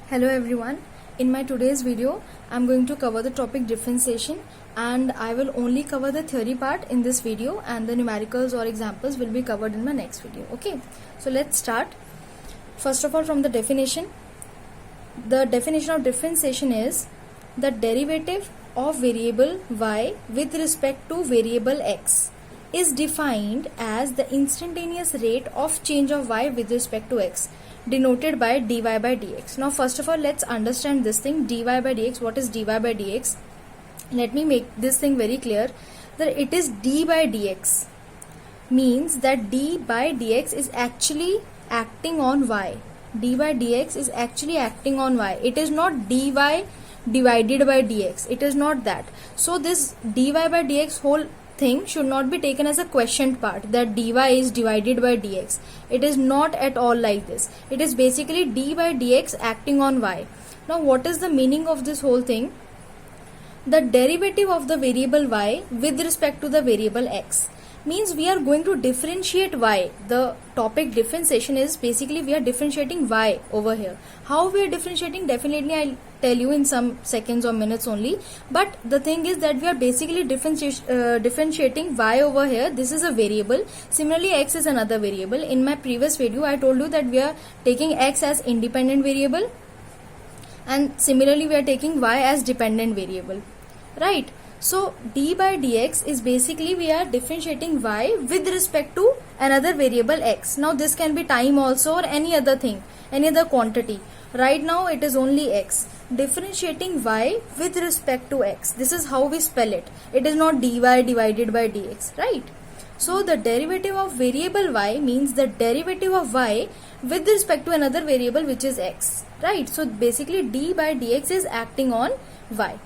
Hello everyone. In my today's video, I'm going to cover the topic differentiation, and I will only cover the theory part in this video, and the numericals or examples will be covered in my next video. Okay, so let's start. First of all, from the definition. The definition of differentiation is the derivative of variable y with respect to variable x is defined as the instantaneous rate of change of y with respect to x, denoted by dy by dx. Now first of all, let's understand this thing, dy by dx. What is dy by dx? Let me make this thing very clear, that it is d by dx means that d by dx is actually acting on y. D by dx is actually acting on y. It is not dy divided by dx. It is not that. So this dy by dx whole thing should not be taken as a questioned part, that dy is divided by dx. It is not at all like this. It is basically d by dx acting on y. Now what is the meaning of this whole thing? The derivative of the variable y with respect to the variable x means we are going to differentiate y. The topic differentiation is basically we are differentiating y over here. How we are differentiating, definitely I'll tell you in some seconds or minutes only, but the thing is that we are basically differentiating y over here. This is a variable. Similarly, x is another variable. In my previous video I told you that we are taking x as independent variable, and similarly we are taking y as dependent variable, right? So d by dx is basically we are differentiating y with respect to another variable x. Now this can be time also or any other thing, any other quantity. Right now it is only x. Differentiating y with respect to x. This is how we spell it. It is not dy divided by dx, right? So the derivative of variable y means the derivative of y with respect to another variable which is x, right? So basically d by dx is acting on y.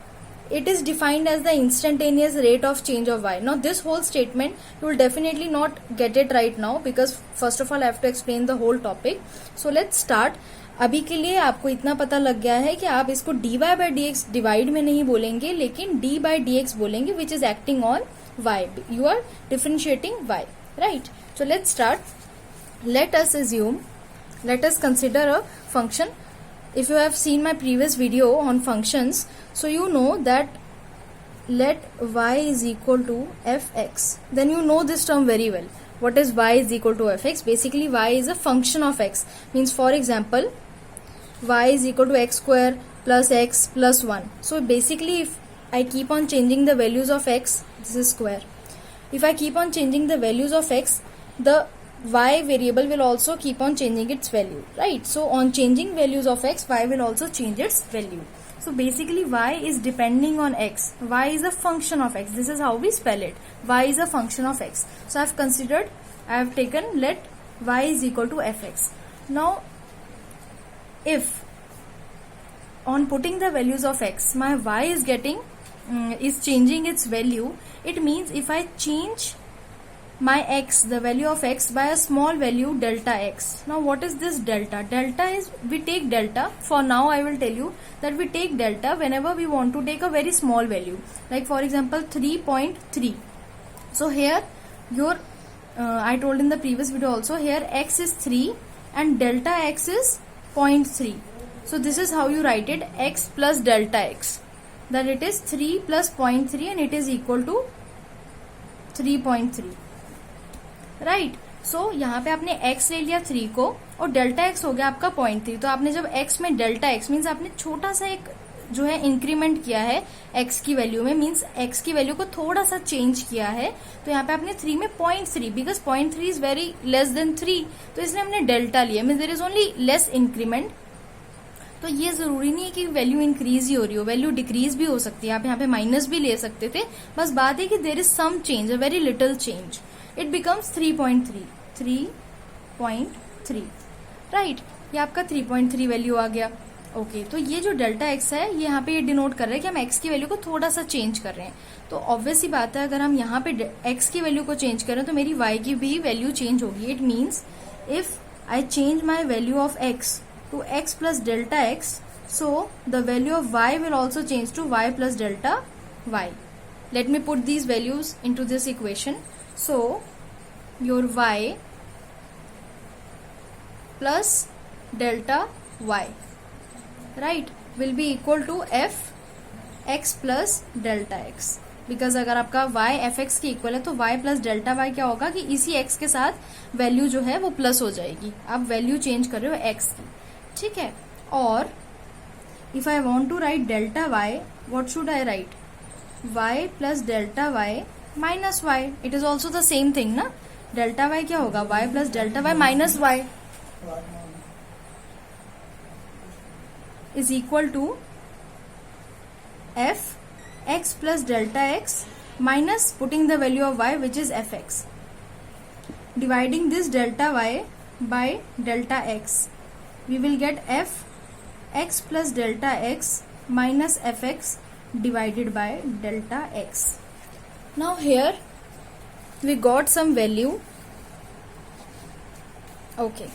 It is defined as the instantaneous rate of change of y. Now this whole statement you will definitely not get it right now, because first of all I have to explain the whole topic. So let's start. अभी के लिए आपको इतना पता लग गया है कि आप इसको dy by dx डिवाइड में नहीं बोलेंगे, लेकिन d by dx बोलेंगे, which is acting on y. You are differentiating y, right? So let's start. Let us consider a function. If you have seen my previous video on functions, so you know that let y is equal to fx. Then you know this term very well. What is y is equal to fx? Basically y is a function of x. Means for example, y is equal to x square plus x plus 1. So basically if I keep on changing the values of x, this is square. If I keep on changing the values of x, the y variable will also keep on changing its value, right? So on changing values of x, y will also change its value. So basically y is depending on x. Y is a function of x. This is how we spell it. Y is a function of x. So I have taken let y is equal to fx. Now if on putting the values of x, my y is changing its value, it means if I change my x, the value of x, by a small value delta x. Now what is this delta? Delta is, we take delta, for now I will tell you that we take delta whenever we want to take a very small value, like for example 3.3. so here I told in the previous video also, here x is 3 and delta x is 0.3. so this is how you write it, x plus delta x, that it is 3 plus 0.3 and it is equal to 3.3, right. So यहाँ पे आपने x ले लिया 3 को और delta x हो गया आपका 0.3. तो आपने जब x में डेल्टा x मीन्स आपने छोटा सा एक जो है इंक्रीमेंट किया है x की वैल्यू में, मीन्स x की वैल्यू को थोड़ा सा चेंज किया है. तो यहाँ पे आपने 3 में 0.3, because 0.3 is very less than 3, तो इसलिए हमने डेल्टा लिया, means there is only less increment. तो ये जरूरी नहीं है कि वैल्यू इंक्रीज ही हो रही हो, वैल्यू डिक्रीज भी हो सकती है. आप यहाँ पे माइनस भी ले सकते थे, बस बात है कि there is some change, a very little change. It becomes 3.3, right. ये आपका 3.3 वैल्यू आ गया. ओके, तो ये जो डेल्टा एक्स है ये यहाँ पे ये डिनोट कर रहा है कि हम एक्स की वैल्यू को थोड़ा सा चेंज कर रहे हैं. तो ऑब्वियस ही बात है, अगर हम यहाँ पे एक्स की वैल्यू को चेंज करें तो मेरी वाई की भी वैल्यू चेंज होगी. It means if I change my value of x to x plus delta x, so the value of y will also change to y plus delta y. Let me put these values into this equation. So your y plus delta y right, will be equal to F x plus delta x, because अगर आपका y f x के equal है तो y plus delta y क्या होगा कि इसी x के साथ वैल्यू जो है वो प्लस हो जाएगी, आप वैल्यू चेंज कर रहे हो x की, ठीक है। और if I want to write delta y, what should I write, y plus delta y minus y, it is also the same thing ना, डेल्टा y क्या होगा, y plus delta y minus y is equal to f x plus delta x minus putting the value of y which is fx, dividing this delta y by delta x, we will get f x plus delta x minus fx divided by delta x. Now here we got some value, okay,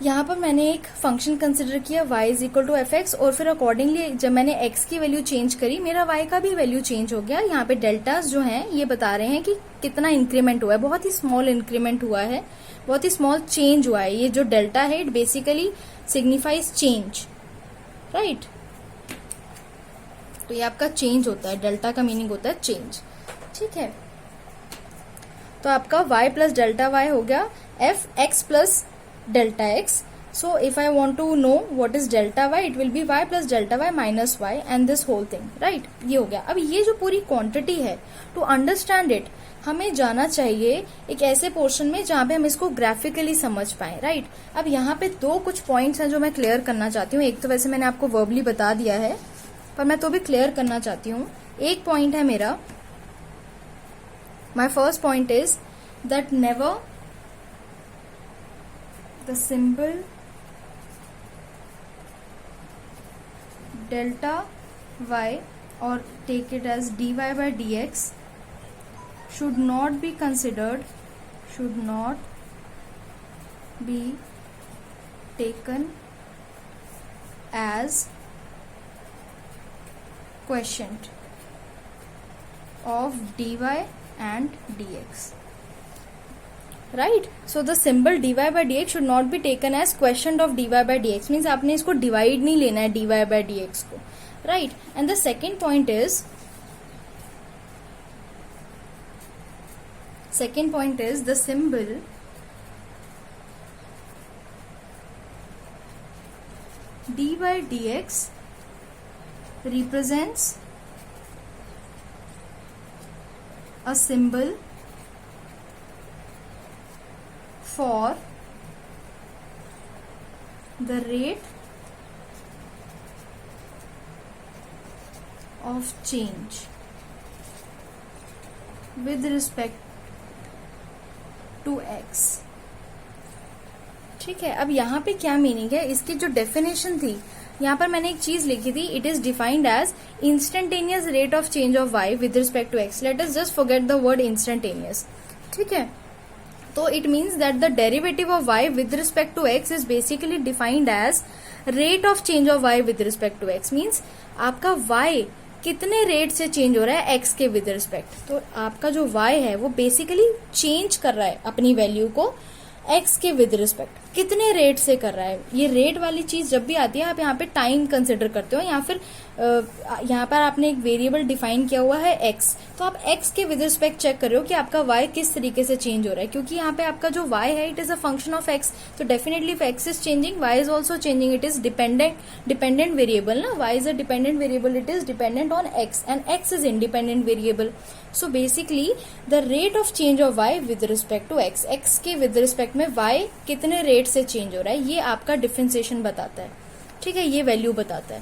यहाँ पर मैंने एक function consider किया y is equal to F x, और फिर accordingly जब मैंने x की वैल्यू चेंज करी मेरा y का भी वैल्यू चेंज हो गया। यहाँ पे डेल्टास जो हैं ये बता रहे हैं कि कितना इंक्रीमेंट हुआ है, बहुत ही स्मॉल इंक्रीमेंट हुआ है, बहुत ही स्मॉल चेंज हुआ है। ये जो डेल्टा है it basically signifies change, right, तो ये आपका चेंज होता है, डेल्टा का मीनिंग होता है चेंज, ठीक है। तो आपका y प्लस डेल्टा y हो गया F x plus delta x. So if I want to know what is delta y, it will be y plus delta y minus y and this whole thing, right? ये हो गया। अब ये जो पूरी quantity है, टू अंडरस्टैंड इट हमें जाना चाहिए एक ऐसे पोर्शन में जहाँ पे हम इसको ग्राफिकली समझ पाए, राइट। अब यहाँ पे दो कुछ पॉइंट्स हैं जो मैं क्लियर करना चाहती हूँ। एक तो वैसे मैंने आपको वर्बली बता दिया है, पर मैं तो भी क्लियर करना चाहती हूँ। एक पॉइंट है मेरा, my first point is that never the symbol delta y, or take it as dy by dx, should not be considered, should not be taken as quotient of dy and dx, right. So the symbol dy by dx should not be taken as quotient of dy by dx, means आपने इसको divide नहीं लेना है dy by dx को, right. And the second point is the symbol dy by dx represents a symbol for the rate of change with respect to x, ठीक है। अब यहाँ पे क्या मीनिंग है, इसकी जो डेफिनेशन थी यहाँ पर मैंने एक चीज लिखी थी, it is defined as instantaneous rate of change of y with respect to x। Let us just forget the word instantaneous, ठीक है। तो it means that the derivative of y with respect to x is basically defined as rate of change of y with respect to x, means आपका y कितने rate से change हो रहा है x के विद रिस्पेक्ट। तो आपका जो y है वो बेसिकली चेंज कर रहा है अपनी वैल्यू को x के विद रिस्पेक्ट, कितने रेट से कर रहा है। ये रेट वाली चीज जब भी आती है आप यहाँ पे टाइम कंसिडर करते हो, या फिर यहाँ पर आपने एक वेरिएबल डिफाइन किया हुआ है x, तो आप x के विद रिस्पेक्ट चेक कर रहे हो कि आपका y किस तरीके से चेंज हो रहा है, क्योंकि यहाँ पे आपका जो y है it is a function of x। तो definitely if x is changing y is also changing, it is dependent variable ना, y is a dependent variable, it is dependent on x and x is independent variable. So basically the rate of change of y with respect to x, x के with respect में y कितने rate से change हो रहा है, ये आपका differentiation बताता है, ठीक है। ये वैल्यू बताता है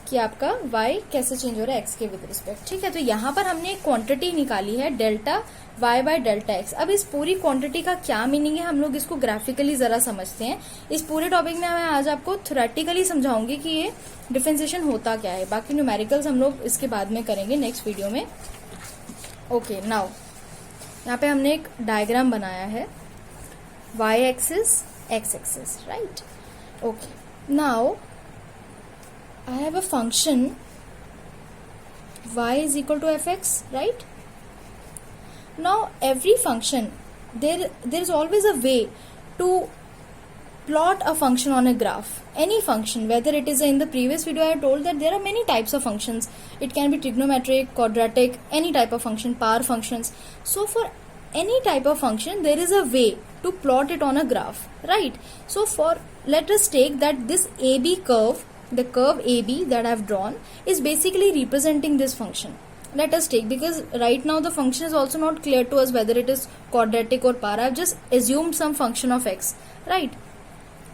कि आपका y कैसे चेंज हो रहा है x के विद रिस्पेक्ट, ठीक है। तो यहाँ पर हमने एक क्वांटिटी निकाली है delta y by delta x। अब इस पूरी क्वांटिटी का क्या मीनिंग है, हम लोग इसको ग्राफिकली जरा समझते हैं। इस पूरे टॉपिक में मैं आज आपको थ्योरेटिकली समझाऊंगी कि ये डिफरेंशिएशन होता क्या है, बाकी न्यूमेरिकल्स हम लोग इसके बाद में करेंगे नेक्स्ट वीडियो में। ओके, नाउ यहाँ पे हमने एक डायग्राम बनाया है, y axis x axis, right. Okay, now I have a function y is equal to fx, right? Now every function there is always a way to plot a function on a graph, any function, whether it is in the previous video I told that there are many types of functions. It can be trigonometric, quadratic, any type of function, power functions. So for any type of function there is a way to plot it on a graph, right? So for, let us take that this AB curve, the curve AB that I have drawn is basically representing this function. Let us take, because right now the function is also not clear to us whether it is quadratic or power. I have just assumed some function of x, right?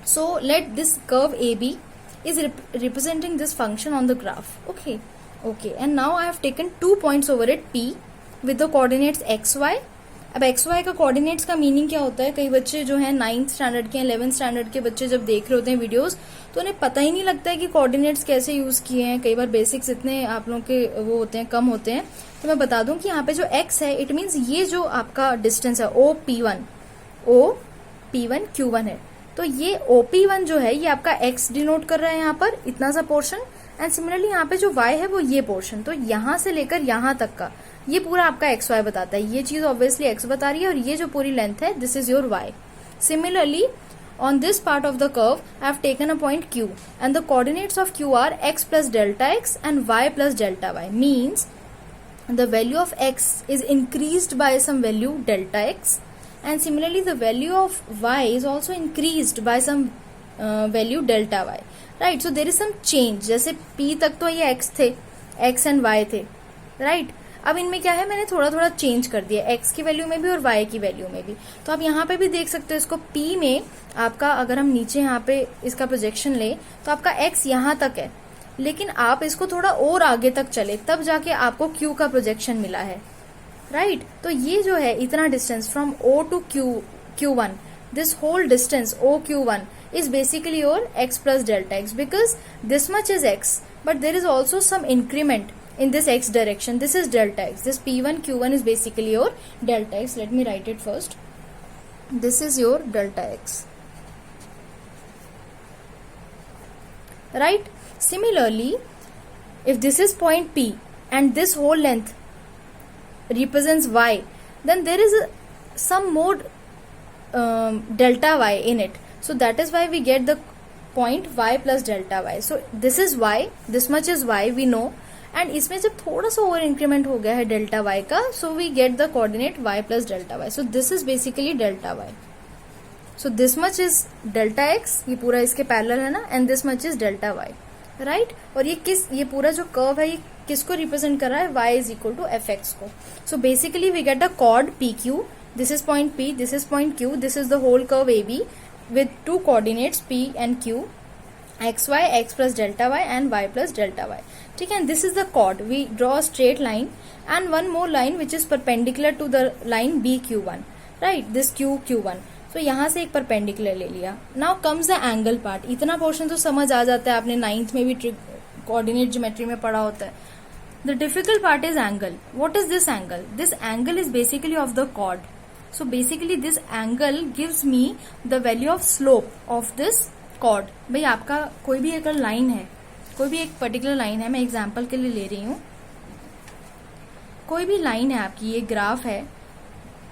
So let this curve AB is representing this function on the graph. Okay, and now I have taken 2 points over it P with the coordinates xy. अब xy का coordinates का meaning क्या होता है, कई बच्चे जो है 9th स्टैंडर्ड के 11th स्टैंडर्ड के बच्चे जब देख रहे होते हैं वीडियोस तो उन्हें पता ही नहीं लगता है कि कोऑर्डिनेट्स कैसे यूज किए हैं. कई बार बेसिक्स इतने आप लोगों के वो होते हैं, कम होते हैं. तो मैं बता दूं कि यहाँ पे जो x है इट मीन्स ये जो आपका डिस्टेंस है OP1 Q1 है. तो ये OP1 जो है ये आपका x डिनोट कर रहा है यहाँ पर इतना सा पोर्शन, एंड सिमिलरली यहाँ पे जो y है वो ये पोर्शन. तो यहाँ से लेकर यहाँ तक का ये पूरा आपका xy बताता है. ये चीज ऑब्वियसली x बता रही है और ये जो पूरी लेंथ है this is your y. Similarly on this part of the curve I have taken a point Q and the coordinates of Q are x plus delta x and y plus delta y. Means the value of x is increased by some value delta x and similarly the value of y is also increased by some value delta y, right? So there is some change. जैसे P तक तो ये x थे, x and y थे, right? अब इनमें क्या है, मैंने थोड़ा थोड़ा चेंज कर दिया x की वैल्यू में भी और y की वैल्यू में भी. तो आप यहाँ पे भी देख सकते हो इसको P में आपका, अगर हम नीचे यहाँ पे इसका प्रोजेक्शन ले तो आपका x यहाँ तक है, लेकिन आप इसको थोड़ा और आगे तक चले तब जाके आपको Q का प्रोजेक्शन मिला है, राइट? तो ये जो है इतना distance from O to Q1, this whole distance OQ1 is basically your x plus delta x, because this much is x but there is also some increment in this x direction. This is delta x. This P1 Q1 is basically your delta x. Let me write it first. This is your delta x, right? Similarly, if this is point P and this whole length represents y, then there is some more delta y in it. So that is why we get the point y plus delta y. So this is y, this much is y, we know. And इसमें जब थोड़ा सा over increment हो गया है delta y का, so we get the coordinate y plus delta y. So this is basically delta y. So this much is delta x, ये पूरा इसके पैरेलल है ना, and this much is delta y, right? और ये पूरा जो कर्व है ये किसको रिप्रेजेंट कर रहा है, y is equal to F X को. So basically we get the chord P Q. This is point P, this is point Q, this is the whole curve AB with 2 coordinates P and Q, xy, x plus delta y and y plus delta y. ठीक है, this is the chord. We draw a straight line and one more line which is perpendicular to the line BQ1, right? This QQ1. So यहाँ से एक perpendicular ले लिया. Now comes the angle part. इतना portion तो समझ आ जाता है, आपने 9th में भी coordinate geometry में पढ़ा होता है. The difficult part is angle. What is this angle? This angle is basically of the chord. So basically this angle gives me the value of slope of this chord. भाई आपका कोई भी अगर line है, कोई भी एक पर्टिकुलर लाइन है, मैं एग्जांपल के लिए ले रही हूँ, कोई भी लाइन है आपकी, ये ग्राफ है,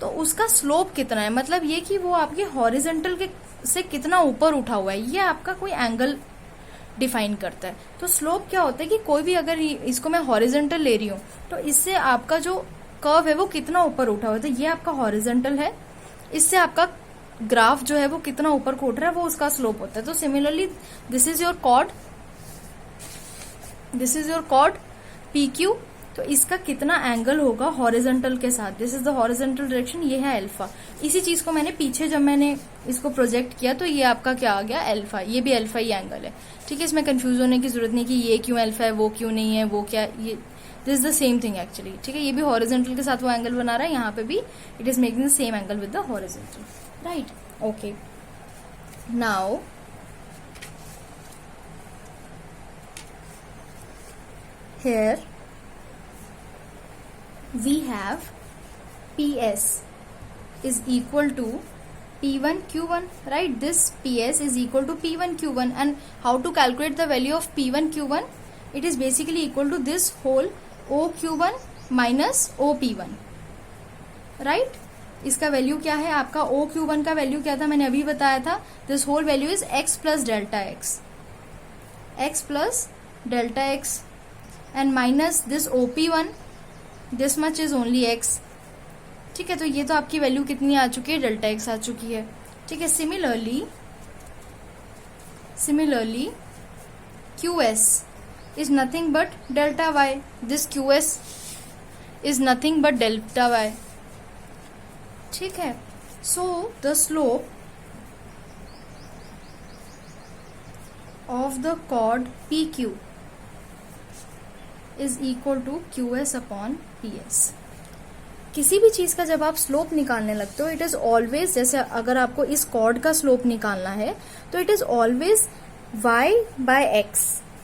तो उसका स्लोप कितना है, मतलब ये कि वो आपके हॉरिजॉन्टल के से कितना ऊपर उठा हुआ है, ये आपका कोई एंगल डिफाइन करता है. तो स्लोप क्या होता है कि कोई भी अगर इसको मैं हॉरिजॉन्टल ले रही हूँ तो इससे आपका जो कर्व है वो कितना ऊपर उठा हुआ है, तो ये आपका हॉरिजॉन्टल है, इससे आपका ग्राफ जो है वो कितना ऊपर को उठ रहा है वो उसका स्लोप होता है. तो similarly this is your chord, this is your chord PQ. तो इसका कितना एंगल होगा हॉरिजॉन्टल के साथ, this is the horizontal direction, ये है अल्फा. इसी चीज को मैंने पीछे जब मैंने इसको प्रोजेक्ट किया तो ये आपका क्या आ गया, अल्फा. ये भी अल्फा ही एंगल है, ठीक है? इसमें कंफ्यूज होने की जरूरत नहीं कि ये क्यों अल्फा है वो क्यों नहीं है, वो क्या, ये this is the same thing actually, ठीक है? ये भी हॉरिजॉन्टल के साथ वो एंगल बना रहा है, यहाँ पे भी it is making the same angle with the horizontal, right? Okay, now here we have PS is equal to P1 Q1, right? This PS is equal to P1 Q1, and how to calculate the value of P1 Q1? It is basically equal to this whole OQ1 minus OP1, right? इसका value क्या है आपका OQ1 का value क्या था, मैंने अभी बताया था, this whole value is x plus delta x plus delta x and minus this OP1, this much is only x। ठीक है, तो ये तो आपकी वैल्यू कितनी आ चुकी है, डेल्टा x आ चुकी है। ठीक है, similarly QS is nothing but delta y. This QS is nothing but delta y. ठीक है, so the slope of the chord PQ is equal to QS upon PS. किसी भी चीज का जब आप स्लोप निकालने लगते हो, इट इज ऑलवेज, जैसे अगर आपको इस कॉर्ड का स्लोप निकालना है तो it is always y by x,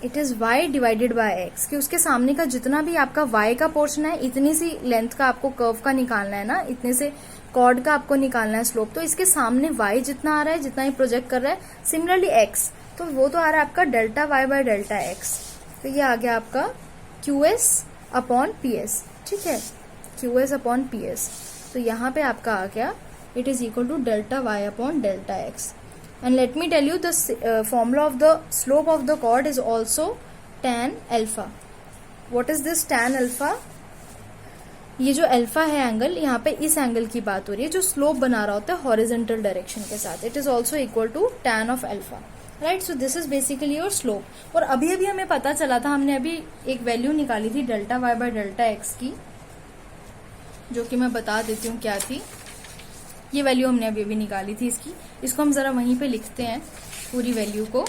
it is y divided by x, कि उसके सामने का जितना भी आपका y का पोर्शन है, इतनी सी लेंथ का आपको कर्व का निकालना है ना, इतने से कॉर्ड का आपको निकालना है स्लोप, तो इसके सामने y जितना आ रहा है, जितना ही प्रोजेक्ट कर रहा है, सिमिलरली x, तो वो तो आ रहा है आपका delta y by delta x, तो ये आ गया आपका QS अपॉन PS। ठीक है, QS अपॉन PS, तो यहाँ पे आपका आ गया it is equal to delta y upon delta x। And let me tell you the formula of the slope of the chord is also tan alpha. What is this tan alpha? ये जो alpha है angle, यहाँ पे इस angle की बात हो रही है जो स्लोप बना रहा होता है हॉरिजॉन्टल डायरेक्शन के साथ, it is also equal to tan of alpha, right. So this is basically your slope. और अभी अभी हमें पता चला था, हमने अभी एक वैल्यू निकाली थी delta y by delta x की, जो कि मैं बता देती हूँ क्या थी। ये वैल्यू हमने अभी अभी निकाली थी इसकी, इसको हम जरा वहीं पे लिखते हैं पूरी वैल्यू को।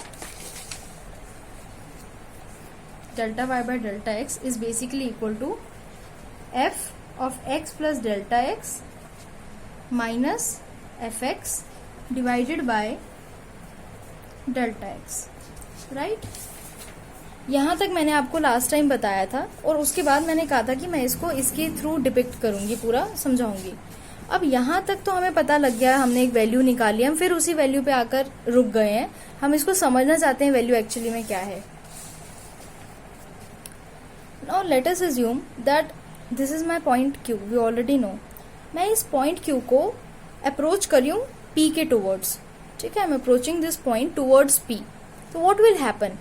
Delta y by delta x is basically equal to f of x plus delta x minus f x divided by delta x, right. यहां तक मैंने आपको लास्ट टाइम बताया था, और उसके बाद मैंने कहा था कि मैं इसको इसके थ्रू डिपिक्ट करूंगी, पूरा समझाऊंगी। अब यहां तक तो हमें पता लग गया, हमने एक वैल्यू निकाली, हम फिर उसी वैल्यू पे आकर रुक गए हैं। हम इसको समझना चाहते हैं वैल्यू एक्चुअली में क्या है। Now let us assume that this is my point Q, we already know. मैं इस पॉइंट Q को अप्रोच कर रही हूं P के टूवर्ड्स, ठीक है, I am approaching this point towards P, तो what will happen,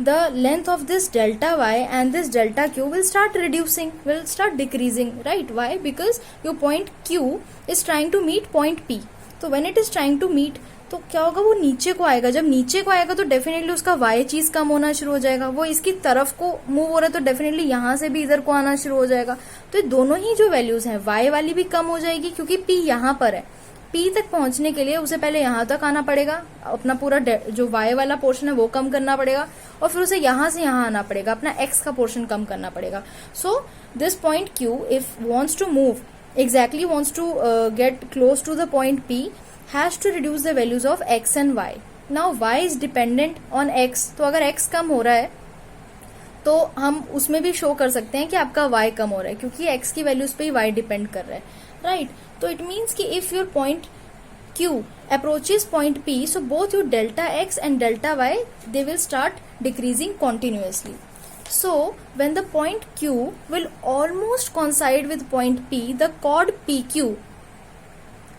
the length of this delta y and this delta q will start reducing, will start decreasing, right? Why? Because your point Q is trying to meet point P. तो when it is trying to meet, तो क्या होगा, वो नीचे को आएगा। जब नीचे को आएगा तो डेफिनेटली उसका y चीज कम होना शुरू हो जाएगा। वो इसकी तरफ को मूव हो रहा है तो डेफिनेटली यहाँ से भी इधर को आना शुरू हो जाएगा। तो ये दोनों ही जो वैल्यूज हैं, y वाली भी कम हो जाएगी क्योंकि P यहाँ पर है। P तक पहुंचने के लिए उसे पहले यहाँ तक आना पड़ेगा, अपना पूरा जो y वाला पोर्शन है वो कम करना पड़ेगा, और फिर उसे यहाँ से यहाँ आना पड़ेगा, अपना x का पोर्शन कम करना पड़ेगा। So this point Q if wants to move exactly, wants to get close to the point P, has to reduce the values of x and y. Now y is dependent on x, तो अगर x कम हो रहा है तो हम उसमें भी show कर सकते हैं कि आपका y कम हो रहा है, क्योंकि x की वैल्यूज पे ही y डिपेंड कर रहा है, राइट। तो इट मीन्स कि if your point Q approaches point P, so both your delta x and delta y, they will start decreasing continuously. So when the point Q will almost coincide with point P, the chord PQ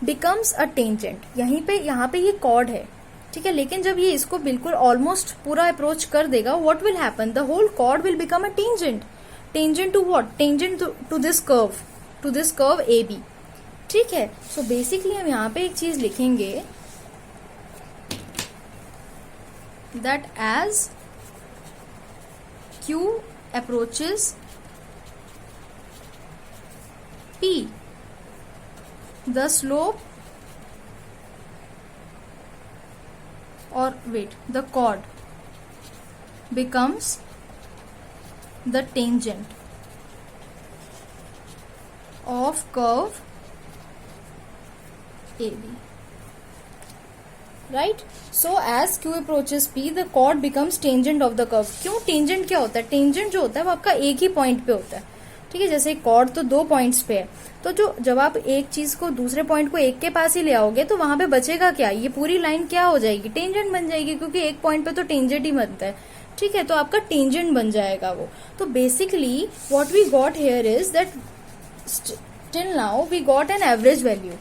becomes a tangent. यहाँ पे ये chord है, ठीक है, लेकिन जब ये इसको बिल्कुल ऑलमोस्ट पूरा अप्रोच कर देगा, what will happen? The whole chord will become a tangent. Tangent to what? Tangent to this curve AB. ठीक है, सो बेसिकली हम यहाँ पे एक चीज लिखेंगे that as Q approaches P, the slope, or wait, the chord becomes the tangent of curve AB. Right? So as Q approaches P, the chord becomes tangent of the curve. क्यों tangent क्या होता है? tangent जो होता है वो आपका एक ही पॉइंट पे होता है, ठीक है। जैसे chord तो दो पॉइंट्स पे है, तो जब आप एक चीज को दूसरे पॉइंट को एक के पास ही ले आओगे तो वहां पे बचेगा क्या, ये पूरी लाइन क्या हो जाएगी, टेंजेंट बन जाएगी, क्योंकि एक पॉइंट पे तो टेंजेंट ही बनता है, ठीक है। तो आपका टेंजेंट बन जाएगा वो। तो basically what we got here is that till now we got an average value,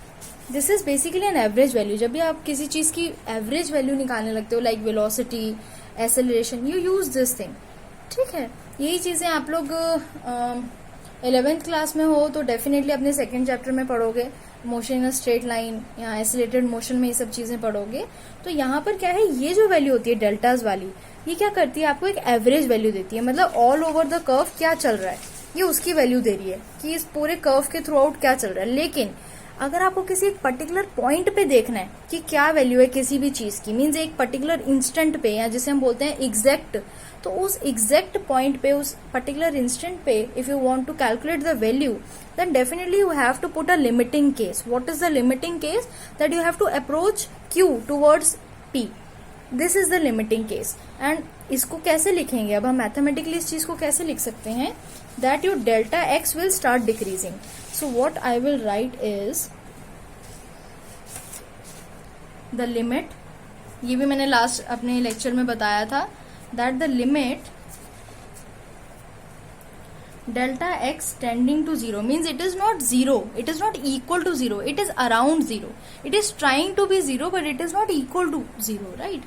this is basically an average value. जब भी आप किसी चीज की एवरेज वैल्यू निकालने लगते हो, like velocity, acceleration, you use this thing. ठीक है, यही चीजें आप लोग 11th क्लास में हो तो डेफिनेटली अपने सेकेंड चैप्टर में पढ़ोगे. Motion in a straight line या एक्सेलरेटेड मोशन में ये सब चीजें पढ़ोगे. तो यहाँ पर क्या है, ये जो वैल्यू होती है डेल्टाज वाली, ये क्या करती है, आपको एक एवरेज वैल्यू देती है. मतलब ऑल ओवर द कर्व क्या चल रहा है, ये उसकी वैल्यू दे रही है कि इस पूरे कर्व के थ्रू आउट क्या चल रहा है. लेकिन अगर आपको किसी एक पर्टिकुलर पॉइंट पे देखना है कि क्या वैल्यू है किसी भी चीज की, मीन्स एक पर्टिकुलर इंस्टेंट पे, या जिसे हम बोलते हैं एग्जैक्ट, तो उस एग्जैक्ट पॉइंट पे, उस पर्टिकुलर इंस्टेंट पे, if you want to calculate the value, then definitely you have to put a limiting case. What is the limiting case? That you have to approach Q towards P. This is the limiting case. And इसको कैसे लिखेंगे, अब हम mathematically इस चीज को कैसे लिख सकते हैं, that your delta x will start decreasing. So what I will write is the limit, ये भी मैंने लास्ट अपने लेक्चर में बताया था, that the limit delta x tending to 0 means it is not 0, it is not equal to 0, it is around 0, it is trying to be 0 but it is not equal to 0, right?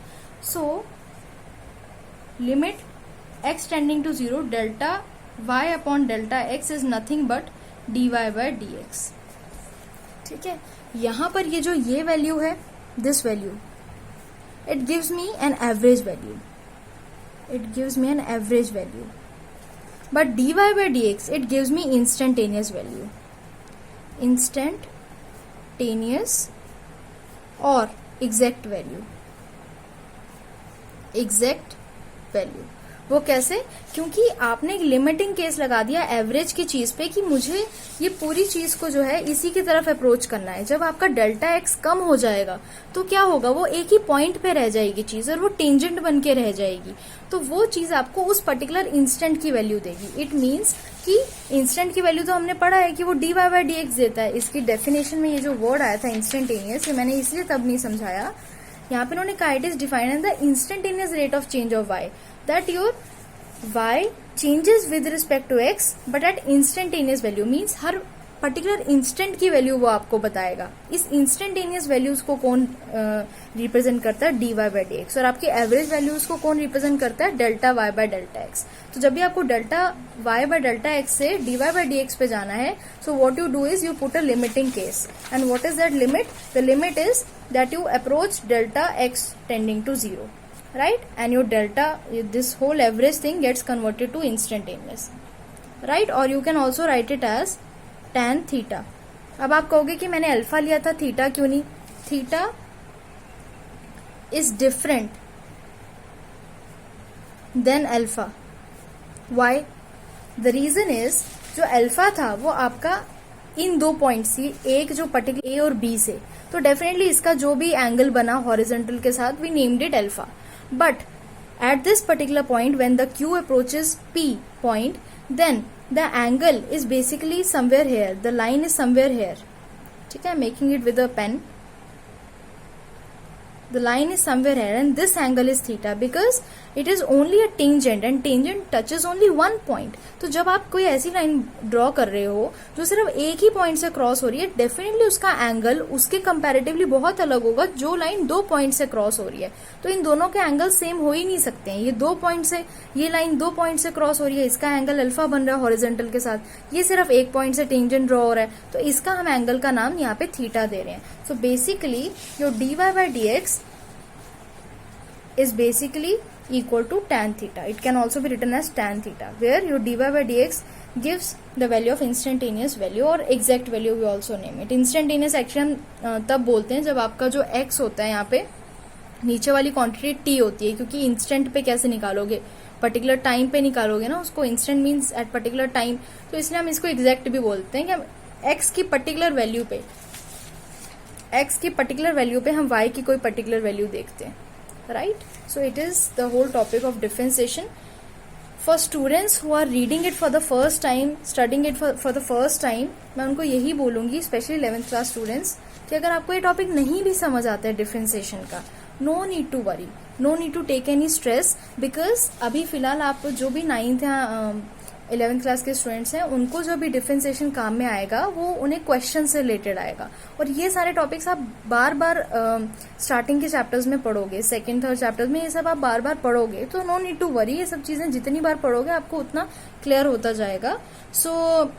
So limit x tending to 0, delta y upon delta x is nothing but dy by dx. ठीक है, यहां पर ये जो ये value है, this value, it gives me an average value, it gives me an average value. But dy by dx, it gives me instantaneous value. Instantaneous or exact value. Exact value. वो कैसे? क्योंकि आपने एक लिमिटिंग केस लगा दिया average की चीज पे कि मुझे ये पूरी चीज को जो है इसी की तरफ अप्रोच करना है. जब आपका डेल्टा एक्स कम हो जाएगा तो क्या होगा, वो एक ही पॉइंट पे रह जाएगी चीज और वो टेंजेंट बन के रह जाएगी. तो वो चीज आपको उस पर्टिकुलर इंस्टेंट की वैल्यू देगी. इट मीन्स कि इंस्टेंट की वैल्यू तो हमने पढ़ा है कि वो d Y by D x देता है. इसकी डेफिनेशन में ये जो वर्ड आया था इंस्टेंटेनियस, ये मैंने इसलिए तब नहीं समझाया. यहाँ पे उन्होंने कहा it is defined as the instantaneous rate of change of y, that your y changes with respect to x but at instantaneous value, means her particular instant की वैल्यू वो आपको बताएगा. इस इंस्टेंटेनियस वैल्यूज को कौन रिप्रेजेंट करता है, D Y by D X. और आपकी एवरेज वैल्यूज को कौन रिप्रेजेंट करता है, delta Y by delta X. तो जब भी आपको delta Y by delta X से D Y by D X पे जाना है, so what you do is you put a limiting case. And what is that limit, the limit is that you approach delta X tending to 0, right? And your delta, this whole average thing gets converted to instantaneous, right? Or you can also write it as tan theta. अब आप कहोगे कि मैंने alpha लिया था, theta क्यों नहीं? Theta is different than alpha. Why? The reason is जो अल्फा था वो आपका इन दो पॉइंट सी, एक जो पर्टिकुलर ए और बी से, तो डेफिनेटली इसका जो भी एंगल बना हॉरिजॉन्टल के साथ, we named it alpha. But at this particular point, when the Q approaches P point, then the angle is basically somewhere here. The line is somewhere here. ठीक है, making it with a pen. The line is somewhere here and this angle is theta because it is only a tangent and tangent touches only one point. तो जब आप कोई ऐसी line draw कर रहे हो जो सिर्फ एक ही पॉइंट से क्रॉस हो रही है, डेफिनेटली उसका एंगल उसके कंपैरेटिवली बहुत अलग होगा जो लाइन दो पॉइंट से क्रॉस हो रही है. तो इन दोनों के एंगल सेम हो ही नहीं सकते हैं. ये दो पॉइंट से, ये लाइन दो पॉइंट से क्रॉस हो रही है, इसका एंगल अल्फा बन रहा है हॉरिजॉन्टल के साथ, ये सिर्फ एक पॉइंट से टेंजेंट ड्रॉ हो रहा है, तो इसका हम एंगल का नाम यहाँ पे थीटा दे रहे हैं. So basically your d Y by D x is basically equal to tan theta. It can also be written as tan theta, where your dy by dx gives the value of instantaneous value or exact value, we also name it. Instantaneous action तब बोलते हैं जब आपका जो x होता है यहाँ पे नीचे वाली क्वांटिटी t होती है, क्योंकि इंस्टेंट पे कैसे निकालोगे, पर्टिकुलर टाइम पे निकालोगे ना उसको. Instant means at particular time, तो इसलिए हम इसको एग्जैक्ट भी बोलते हैं कि हम x की पर्टिकुलर वैल्यू पे, x की पर्टिकुलर वैल्यू पे हम y की कोई पर्टिकुलर वैल्यू देखते हैं. Right? So it is the whole topic of differentiation. For students who are reading it for the first time, studying it for the first time, मैं उनको यही बोलूंगी, स्पेशली 11th क्लास स्टूडेंट्स, कि अगर आपको ये टॉपिक नहीं भी समझ आता है डिफरेंशिएशन का, no need to worry, no need to take any stress, because अभी फिलहाल आप जो भी 9th या 11th क्लास के स्टूडेंट्स हैं उनको जो भी डिफरेंशिएशन काम में आएगा वो उन्हें क्वेश्चन से रिलेटेड आएगा। और ये सारे टॉपिक्स आप बार बार स्टार्टिंग के चैप्टर्स में पढ़ोगे, सेकंड थर्ड चैप्टर्स में ये सब आप बार बार पढ़ोगे, तो नो नीड टू वरी, ये सब चीजें जितनी बार पढ़ोगे आपको उतना क्लियर होता जाएगा। सो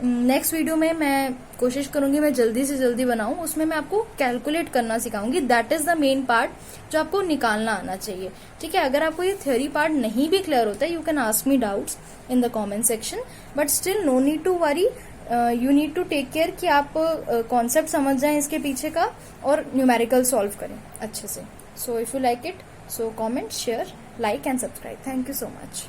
नेक्स्ट वीडियो में मैं कोशिश करूंगी मैं जल्दी से जल्दी बनाऊं, उसमें मैं आपको कैलकुलेट करना सिखाऊंगी। That is the main part जो आपको निकालना आना चाहिए, ठीक है। अगर आपको ये थ्योरी पार्ट नहीं भी क्लियर होता है, you can ask me doubts in the comment section, but still no need to worry, you need to take care कि आप कॉन्सेप्ट समझ जाएं इसके पीछे का और न्यूमेरिकल सॉल्व करें अच्छे से। So if you like it, so comment, share, like and subscribe. Thank you so much.